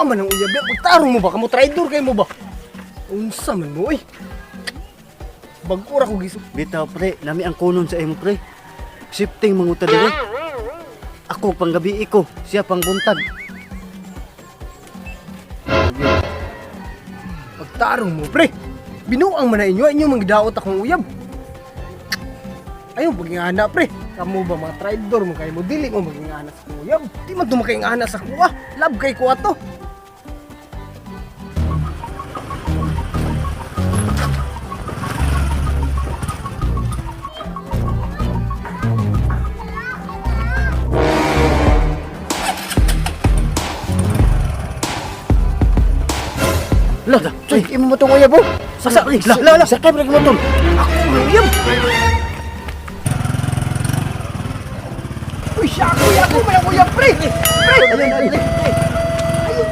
Binuang man ang uyab. Pagtarong mo ba? Kamu traidor kayo mo ba? Unsa man mo eh. Bagura ko gisip. Bitaw pre, lami ang kunon sa imo pre. Shifting manguta dire. Ako panggabi ko, siya pang buntag. Pagtarong mo pre. Binuang man na inyo mangdaot akong uyab. Ayaw maging ana pre. Kamu ba mga traidor mo kayo mo dili mo maging ana sa uyab. Di man tumakay ana sa kuha. Love kay kuha to. Lada, Ay, imo mo itong uyab oh. sasa, la, sakay mo motor. Ako may uyab. Uy, siya ako may uyab pre. Pre. Ayun.